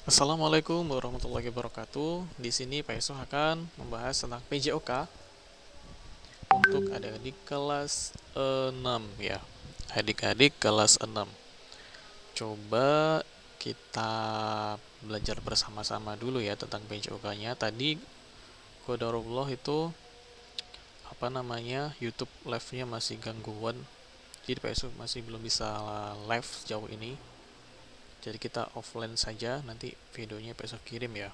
Assalamualaikum warahmatullahi wabarakatuh. Di sini Pak Yusuf akan membahas tentang PJOK untuk adik-adik kelas 6 ya. Adik-adik kelas 6. Coba kita belajar bersama-sama dulu ya tentang PJOK-nya. Tadi qadarullah itu YouTube live-nya masih gangguan. Jadi Pak Yusuf masih belum bisa live sejauh ini. Jadi kita offline saja, nanti videonya Pak Yusuf kirim ya.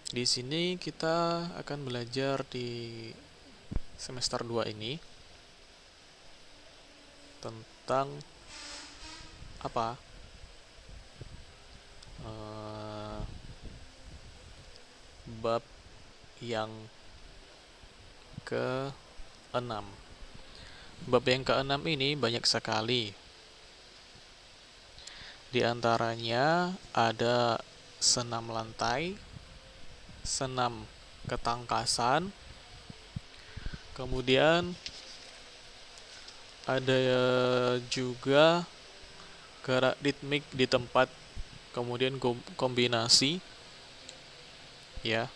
Di sini kita akan belajar di semester 2 ini tentang apa? Bab yang ke-6. Bab yang ke-6 ini banyak sekali. Di antaranya ada senam lantai, senam ketangkasan, kemudian ada juga gerak ritmik di tempat, kemudian kombinasi ya,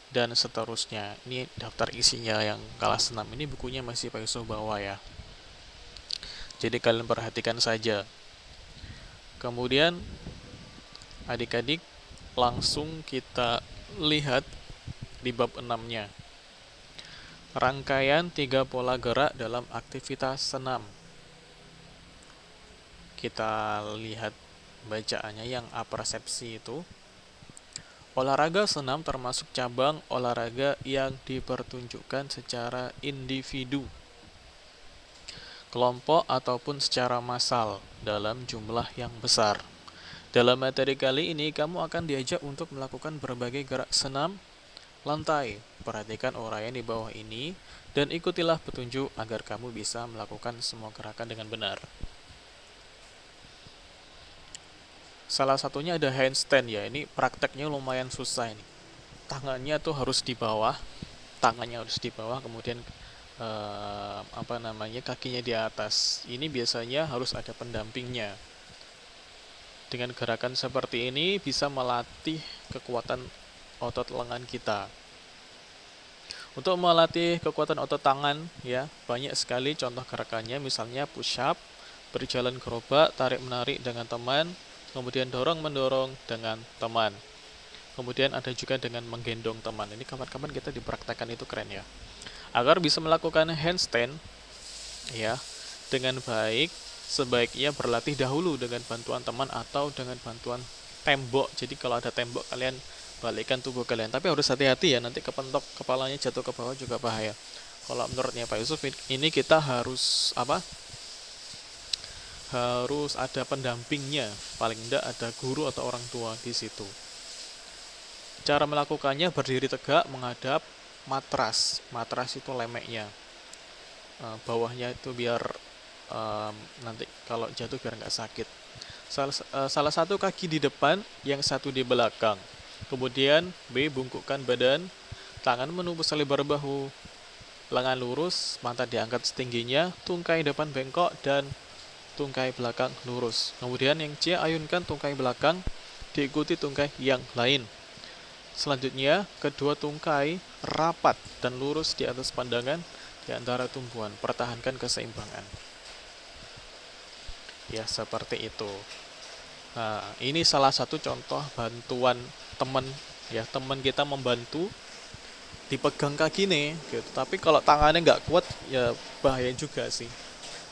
dan seterusnya. Ini daftar isinya yang kelas 6 ini, bukunya masih Pak Yusuf bawa ya, jadi kalian perhatikan saja. Kemudian adik-adik langsung kita lihat di bab 6-nya. Rangkaian 3 pola gerak dalam aktivitas senam. Kita lihat bacaannya yang apersepsi itu. Olahraga senam termasuk cabang olahraga yang dipertunjukkan secara individu, kelompok ataupun secara massal dalam jumlah yang besar. Dalam materi kali ini kamu akan diajak untuk melakukan berbagai gerak senam lantai. Perhatikan uraian di bawah ini dan ikutilah petunjuk agar kamu bisa melakukan semua gerakan dengan benar. Salah satunya ada handstand ya, ini prakteknya lumayan susah ini. Tangannya tuh harus di bawah, kemudian kakinya di atas. Ini biasanya harus ada pendampingnya. Dengan gerakan seperti ini bisa melatih kekuatan otot lengan kita. Untuk melatih kekuatan otot tangan ya, banyak sekali contoh gerakannya, misalnya push up, berjalan gerobak, tarik menarik dengan teman, kemudian dorong mendorong dengan teman. Kemudian ada juga dengan menggendong teman. Ini kapan-kapan kita dipraktekkan, itu keren ya. Agar bisa melakukan handstand ya dengan baik, sebaiknya berlatih dahulu dengan bantuan teman atau dengan bantuan tembok. Jadi kalau ada tembok, kalian balikkan tubuh kalian. Tapi harus hati-hati ya, nanti kepentok kepalanya jatuh ke bawah juga bahaya. Kalau menurutnya Pak Yusuf, ini kita harus harus ada pendampingnya, paling tidak ada guru atau orang tua di situ. Cara melakukannya berdiri tegak menghadap matras. Matras itu lemeknya, bawahnya itu biar nanti kalau jatuh biar nggak sakit. Salah satu kaki di depan, yang satu di belakang. Kemudian B, bungkukkan badan, tangan menembus selebar bahu, lengan lurus, mata diangkat setingginya, tungkai depan bengkok dan tungkai belakang lurus. Kemudian yang C, ayunkan tungkai belakang diikuti tungkai yang lain. Selanjutnya, kedua tungkai rapat dan lurus di atas pandangan di antara tumpuan. Pertahankan keseimbangan. Ya, seperti itu. Nah, ini salah satu contoh bantuan teman ya, teman kita membantu dipegang kaki nih gitu. Tapi kalau tangannya nggak kuat ya bahaya juga sih.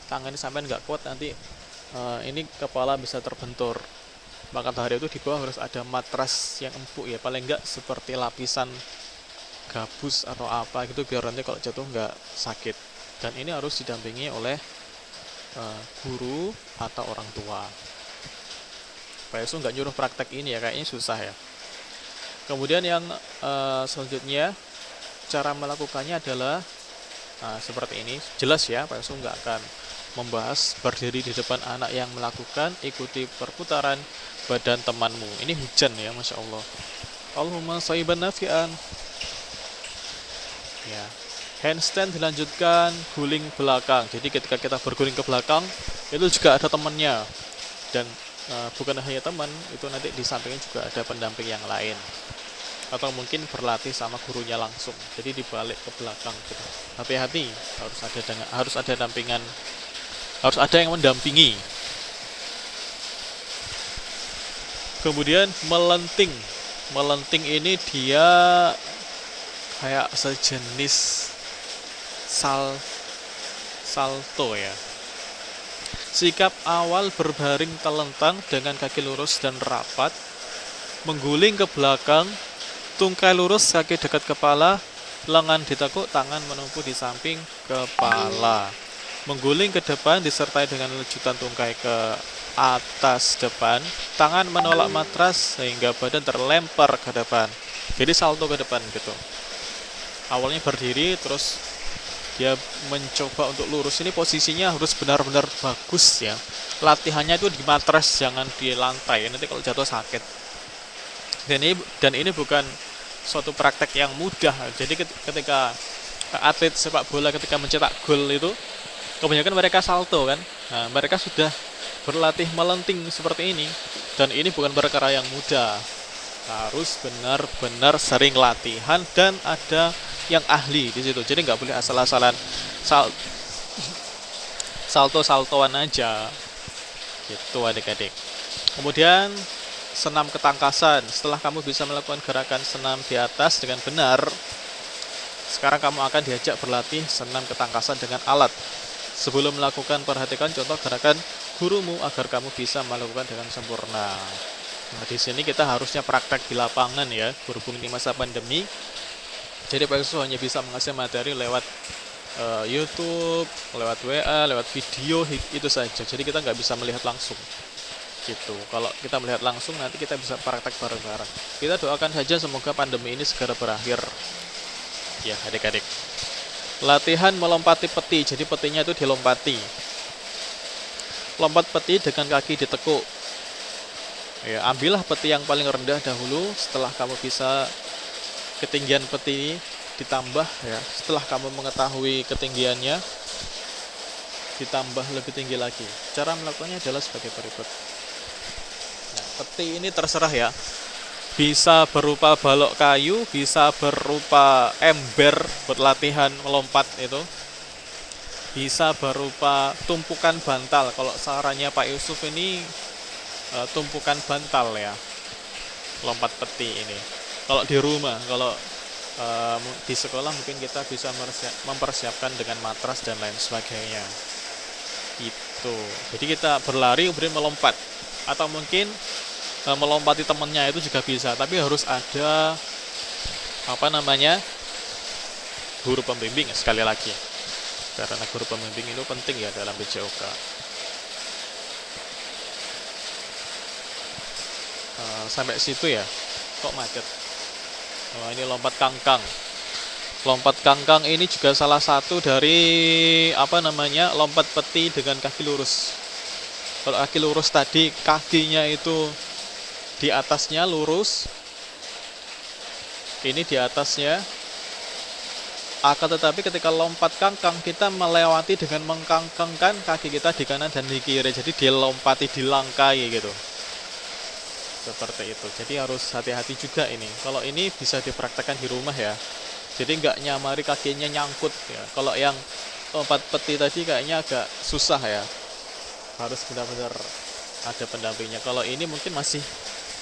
Tangannya sampai nggak kuat, nanti ini kepala bisa terbentur. Maka dari itu di bawah harus ada matras yang empuk ya, paling nggak seperti lapisan gabus atau apa gitu, biar nanti kalau jatuh nggak sakit. Dan ini harus didampingi oleh guru atau orang tua. Pak Yusuf nggak nyuruh praktek ini ya, kayaknya susah ya. Kemudian yang selanjutnya, cara melakukannya adalah seperti ini. Jelas ya, Pak Yusuf nggak akan membahas berdiri di depan anak yang melakukan, ikuti perputaran badan temanmu. Ini hujan ya, Masya Allah. Allahumma shayyiban nafi'an ya. Handstand dilanjutkan guling belakang. Jadi ketika kita berguling ke belakang, itu juga ada temannya. Dan bukan hanya teman, itu nanti di sampingnya juga ada pendamping yang lain. Atau mungkin berlatih sama gurunya langsung. Jadi dibalik ke belakang gitu. Hati-hati, harus ada dampingan, harus ada yang mendampingi. Kemudian melenting. Melenting ini dia kayak sejenis salto ya. Sikap awal berbaring telentang dengan kaki lurus dan rapat, mengguling ke belakang, tungkai lurus, kaki dekat kepala, lengan ditekuk, tangan menumpu di samping kepala. Mengguling ke depan disertai dengan lejutan tungkai ke atas depan, tangan menolak matras sehingga badan terlempar ke depan. Jadi salto ke depan gitu. Awalnya berdiri, terus dia mencoba untuk lurus. Ini posisinya harus benar-benar bagus ya. Latihannya itu di matras, jangan di lantai. Nanti kalau jatuh sakit. Dan ini bukan suatu praktek yang mudah. Jadi ketika atlet sepak bola ketika mencetak gol itu, kebanyakan mereka salto kan. Nah, mereka sudah berlatih melenting seperti ini. Dan ini bukan perkara yang mudah. Harus benar-benar sering latihan dan ada yang ahli di situ. Jadi nggak boleh asal-asalan salto-saltoan aja. Gitu adik-adik. Kemudian senam ketangkasan. Setelah kamu bisa melakukan gerakan senam di atas dengan benar, sekarang kamu akan diajak berlatih senam ketangkasan dengan alat. Sebelum melakukan, perhatikan contoh gerakan gurumu agar kamu bisa melakukan dengan sempurna. Nah, di sini kita harusnya praktek di lapangan ya, berhubung di masa pandemi. Jadi Pak Yusuf hanya bisa mengasih materi lewat YouTube, lewat WA, lewat video itu saja. Jadi kita nggak bisa melihat langsung. Gitu. Kalau kita melihat langsung nanti kita bisa praktek bareng-bareng. Kita doakan saja semoga pandemi ini segera berakhir. Ya, adik-adik. Latihan melompati peti. Jadi petinya itu dilompati. Lompat peti dengan kaki ditekuk. Ya, ambillah peti yang paling rendah dahulu. Setelah kamu bisa ketinggian peti ditambah ya, setelah kamu mengetahui ketinggiannya ditambah lebih tinggi lagi. Cara melakukannya adalah sebagai berikut. Nah, peti ini terserah ya, bisa berupa balok kayu, bisa berupa ember buat latihan melompat itu, bisa berupa tumpukan bantal. Kalau sarannya Pak Yusuf ini tumpukan bantal ya, lompat peti ini. Kalau di rumah, kalau di sekolah mungkin kita bisa mempersiapkan dengan matras dan lain sebagainya. Itu. Jadi kita berlari kemudian melompat, atau mungkin melompati temennya itu juga bisa. Tapi harus ada guru pembimbing sekali lagi. Karena guru pembimbing itu penting ya dalam BJOK. Sampai situ ya. Kok macet? Oh, ini lompat kangkang. Lompat kangkang ini juga salah satu dari lompat peti dengan kaki lurus. Kalau kaki lurus tadi kakinya itu di atasnya lurus, ini di atasnya. Akan tetapi ketika lompat kangkang kita melewati dengan mengkangkangkan kaki kita di kanan dan di kiri. Jadi dilompati, dilangkai gitu. Seperti itu. Jadi harus hati-hati juga ini. Kalau ini bisa dipraktekkan di rumah ya. Jadi nggak nyamari kakinya nyangkut ya. Kalau yang lompat peti tadi kayaknya agak susah ya. Harus benar-benar ada pendampingnya. Kalau ini mungkin masih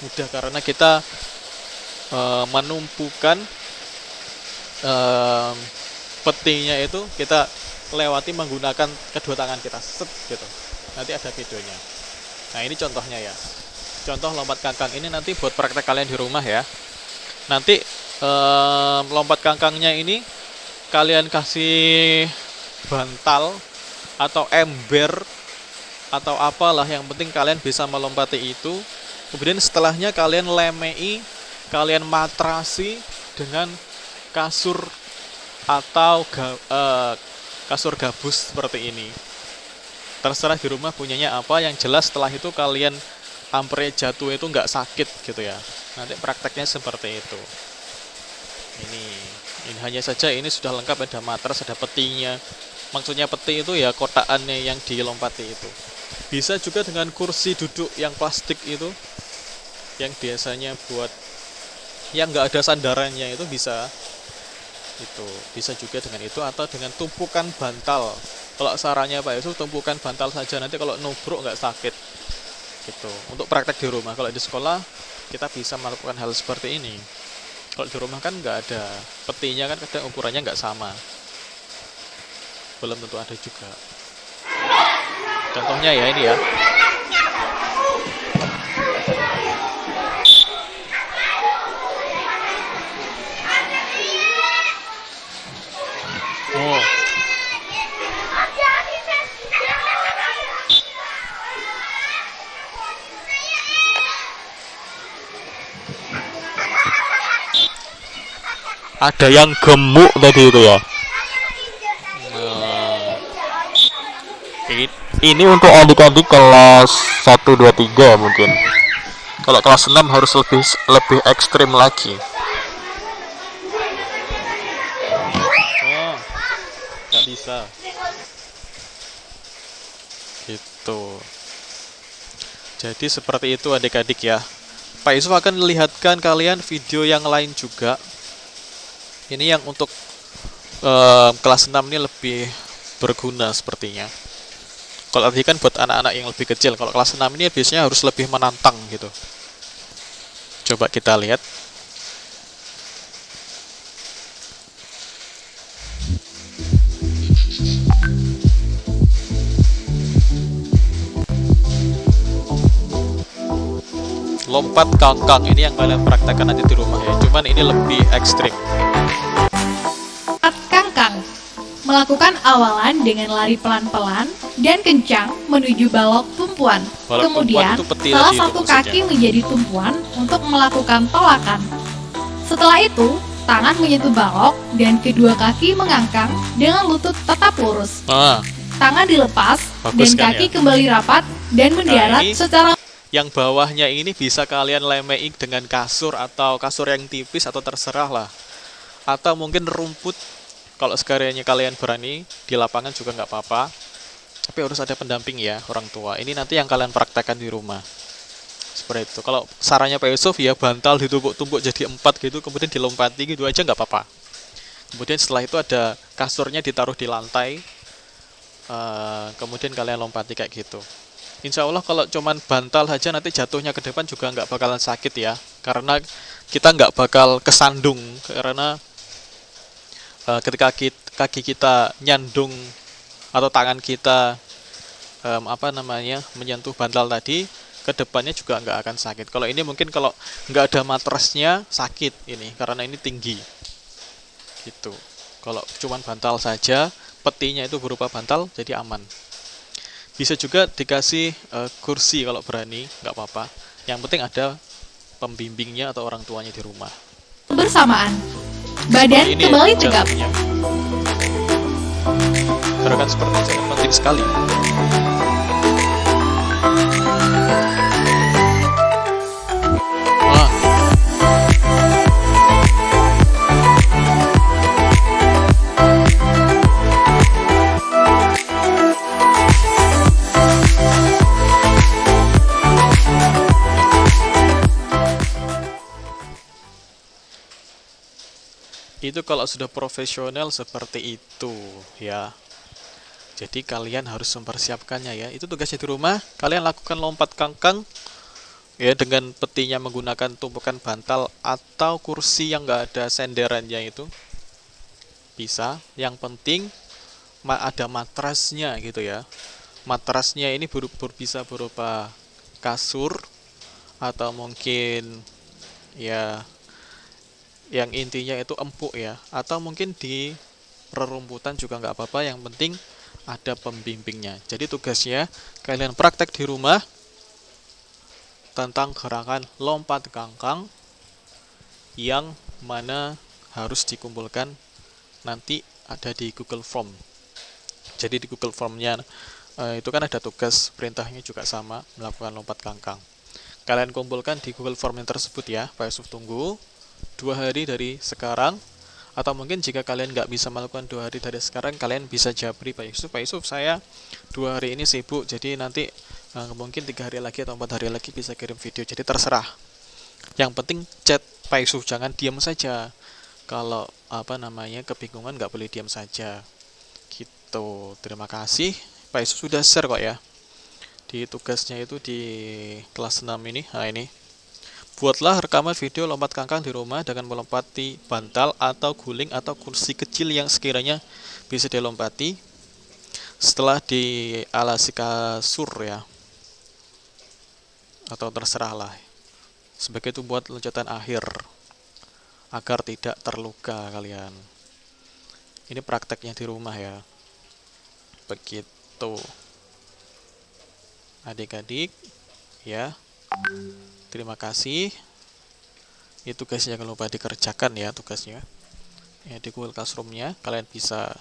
mudah karena kita menumpukan petinya itu kita lewati menggunakan kedua tangan kita. Set gitu. Nanti ada videonya. Nah, ini contohnya ya. Contoh lompat kangkang ini nanti buat praktek kalian di rumah ya. Nanti lompat kangkangnya ini kalian kasih bantal atau ember atau apalah, yang penting kalian bisa melompati itu. Kemudian setelahnya kalian lemei, kalian matrasi dengan kasur atau kasur gabus seperti ini. Terserah di rumah punyanya apa, yang jelas setelah itu kalian hampir jatuh itu nggak sakit gitu ya. Nanti prakteknya seperti itu. Ini Ini hanya saja ini sudah lengkap, ada matras, ada petinya. Maksudnya peti itu ya kotakannya yang dilompati itu. Bisa juga dengan kursi duduk yang plastik itu, yang biasanya buat yang nggak ada sandarannya itu bisa. Itu bisa juga dengan itu, atau dengan tumpukan bantal. Kalau sarannya Pak Yusuf, tumpukan bantal saja, nanti kalau nubruk nggak sakit. Gitu. Untuk praktek di rumah. Kalau di sekolah kita bisa melakukan hal seperti ini. Kalau di rumah kan nggak ada petinya, kan kadang ukurannya nggak sama, belum tentu ada juga. Contohnya ya ini ya. Oh, Ada yang gemuk tadi itu ya. nah, Ini untuk adik-adik kelas 1, 2, 3 mungkin. Kalau kelas 6 harus lebih lebih ekstrim lagi. oh, nggak bisa. Gitu. Jadi seperti itu adik-adik ya. Pak Yusuf akan melihatkan kalian video yang lain juga. Ini yang untuk kelas 6 ini lebih berguna sepertinya. Kalau tadi kan buat anak-anak yang lebih kecil. Kalau kelas 6 ini biasanya harus lebih menantang gitu. Coba kita lihat. Lompat kangkang ini yang kalian praktekkan nanti di rumah ya. Cuman ini lebih ekstrim. Lompat kangkang. Melakukan awalan dengan lari pelan-pelan dan kencang menuju balok tumpuan. Balok Kemudian, tumpuan itu peti salah tadi itu satu maksudnya. kaki menjadi tumpuan untuk melakukan tolakan. Setelah itu, tangan menyentuh balok dan kedua kaki mengangkang dengan lutut tetap lurus. Nah, Tangan dilepas Bagus dan kan kaki ya? kembali rapat dan mendarat ini secara yang bawahnya ini bisa kalian lemein dengan kasur atau kasur yang tipis atau terserah lah. Atau mungkin rumput. Kalau sekaliannya kalian berani di lapangan juga nggak apa-apa. Tapi harus ada pendamping ya, orang tua. Ini nanti yang kalian praktekkan di rumah. Seperti itu. Kalau sarannya Pak Yusuf ya bantal ditumpuk-tumpuk jadi 4 gitu, kemudian dilompati gitu aja nggak apa-apa. Kemudian setelah itu ada kasurnya ditaruh di lantai. Kemudian kalian lompati kayak gitu. Insya Allah kalau cuman bantal saja nanti jatuhnya ke depan juga nggak bakalan sakit ya. Karena kita nggak bakal kesandung. Karena ketika kaki kita nyandung atau tangan kita menyentuh bantal tadi, kedepannya juga nggak akan sakit. Kalau ini mungkin kalau nggak ada matrasnya sakit ini karena ini tinggi gitu. Kalau cuman bantal saja, petinya itu berupa bantal, jadi aman. Bisa juga dikasih kursi kalau berani, nggak apa-apa. Yang penting ada pembimbingnya atau orang tuanya di rumah. bersamaan. Badan Ini kembali tegap. jantungnya. Gerakan seperti itu sangat penting sekali. Wah, itu kalau sudah profesional seperti itu ya. Jadi kalian harus mempersiapkannya ya. Itu tugasnya di rumah. Kalian lakukan lompat kangkang ya dengan petinya menggunakan tumpukan bantal atau kursi yang nggak ada senderannya itu bisa. Yang penting ada matrasnya gitu ya. Matrasnya ini bisa berupa kasur atau mungkin ya yang intinya itu empuk ya, atau mungkin di rerumputan juga nggak apa-apa, yang penting ada pembimbingnya. Jadi tugasnya kalian praktek di rumah tentang gerakan lompat kangkang yang mana harus dikumpulkan nanti ada di Google Form. Jadi di Google Formnya itu kan ada tugas, perintahnya juga sama, melakukan lompat kangkang. Kalian kumpulkan di Google Form yang tersebut ya. Pak Yusuf tunggu 2 hari dari sekarang Atau mungkin jika kalian nggak bisa melakukan 2 hari dari sekarang, kalian bisa japri Pak Yusuf, saya 2 hari ini sibuk, jadi nanti mungkin 3 hari lagi atau 4 hari lagi bisa kirim video. Jadi terserah. Yang penting chat Pak Yusuf, jangan diam saja. Kalau kebingungan nggak boleh diam saja. Gitu. Terima kasih. Pak Yusuf sudah share kok ya. Di tugasnya itu di kelas 6 ini. Nah ini. Buatlah rekaman video lompat kangkang di rumah dengan melompati bantal atau guling atau kursi kecil yang sekiranya bisa dilompati setelah dialasi kasur ya. Atau terserah lah. Sebagai itu buat loncatan akhir agar tidak terluka kalian. Ini prakteknya di rumah ya. Begitu. Adik-adik ya. Terima kasih. Itu tugasnya jangan lupa dikerjakan ya tugasnya. Ya, di Google Classroom-nya kalian bisa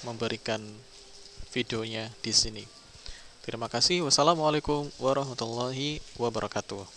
memberikan videonya di sini. Terima kasih. Wassalamualaikum warahmatullahi wabarakatuh.